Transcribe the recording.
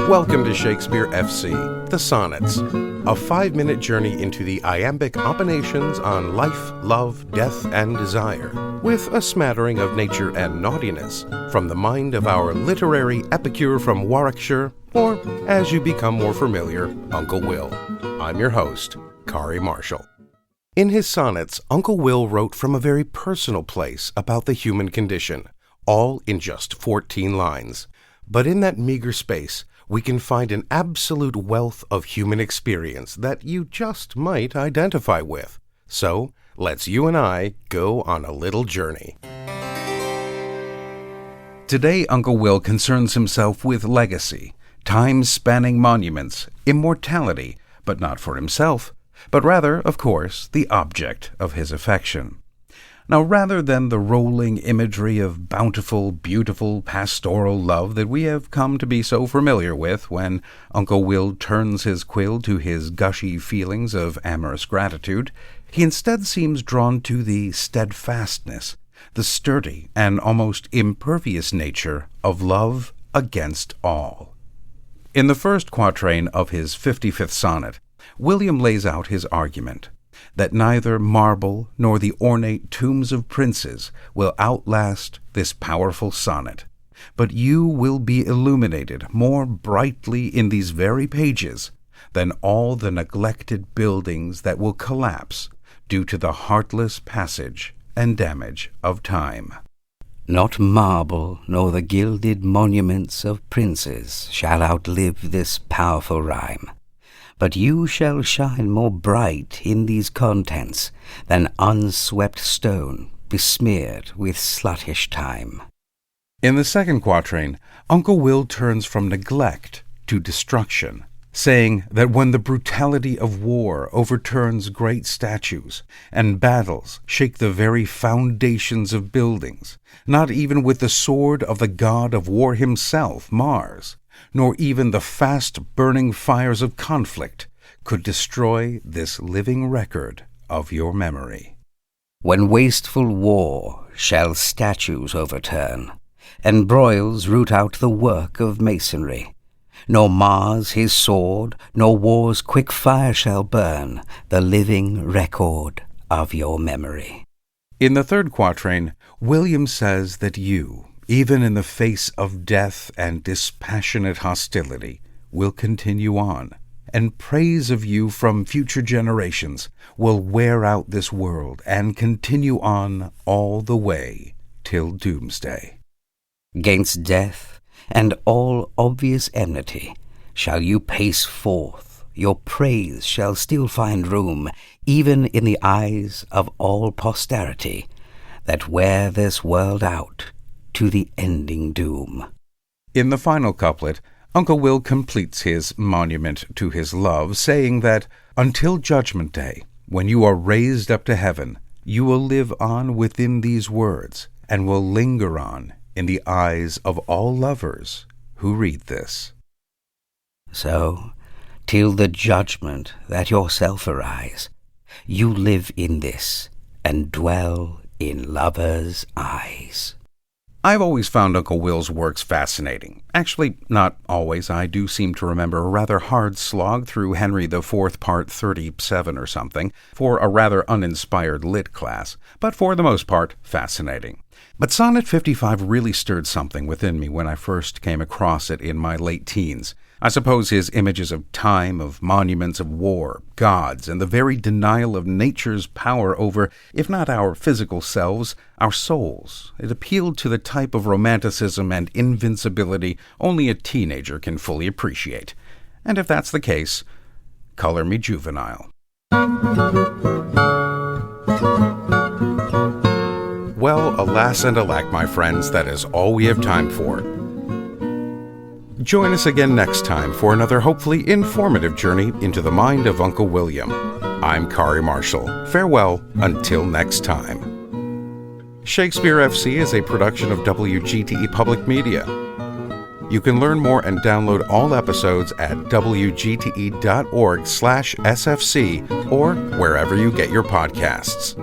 Welcome to Shakespeare FC, The Sonnets, a 5-minute journey into the iambic opinations on life, love, death, and desire, with a smattering of nature and naughtiness, from the mind of our literary epicure from Warwickshire, or, as you become more familiar, Uncle Will. I'm your host, Kari Marshall. In his sonnets, Uncle Will wrote from a very personal place about the human condition, all in just 14 lines. But in that meager space, we can find an absolute wealth of human experience that you just might identify with. So, let's you and I go on a little journey. Today, Uncle Will concerns himself with legacy, time-spanning monuments, immortality, but not for himself, but rather, of course, the object of his affection. Now, rather than the rolling imagery of bountiful, beautiful, pastoral love that we have come to be so familiar with when Uncle Will turns his quill to his gushy feelings of amorous gratitude, he instead seems drawn to the steadfastness, the sturdy and almost impervious nature of love against all. In the first quatrain of his 55th sonnet, William lays out his argument that neither marble nor the ornate tombs of princes will outlast this powerful sonnet, but you will be illuminated more brightly in these very pages than all the neglected buildings that will collapse due to the heartless passage and damage of time. Not marble nor the gilded monuments of princes shall outlive this powerful rhyme, but you shall shine more bright in these contents than unswept stone besmeared with sluttish time. In the second quatrain, Uncle Will turns from neglect to destruction, saying that when the brutality of war overturns great statues, and battles shake the very foundations of buildings, not even with the sword of the god of war himself, Mars, nor even the fast-burning fires of conflict could destroy this living record of your memory. When wasteful war shall statues overturn, and broils root out the work of masonry, nor Mars his sword, nor war's quick fire shall burn the living record of your memory. In the third quatrain, William says that you, even in the face of death and dispassionate hostility, will continue on, and praise of you from future generations will wear out this world and continue on all the way till doomsday. 'Gainst death and all obvious enmity shall you pace forth, your praise shall still find room, even in the eyes of all posterity, that wear this world out to the ending doom. In the final couplet, Uncle Will completes his monument to his love, saying that until Judgment Day, when you are raised up to heaven, you will live on within these words, and will linger on in the eyes of all lovers who read this. So, till the judgment that yourself arise, you live in this, and dwell in lovers' eyes. I've always found Uncle Will's works fascinating. Actually, not always. I do seem to remember a rather hard slog through Henry IV, part 37 or something, for a rather uninspired lit class, but for the most part, fascinating. But Sonnet 55 really stirred something within me when I first came across it in my late teens. I suppose his images of time, of monuments, of war, gods, and the very denial of nature's power over, if not our physical selves, our souls. It appealed to the type of romanticism and invincibility only a teenager can fully appreciate. And if that's the case, color me juvenile. Well, alas and alack, my friends, that is all we have time for. Join us again next time for another hopefully informative journey into the mind of Uncle William. I'm Kari Marshall. Farewell until next time. Shakespeare FC is a production of WGTE Public Media. You can learn more and download all episodes at wgte.org/sfc or wherever you get your podcasts.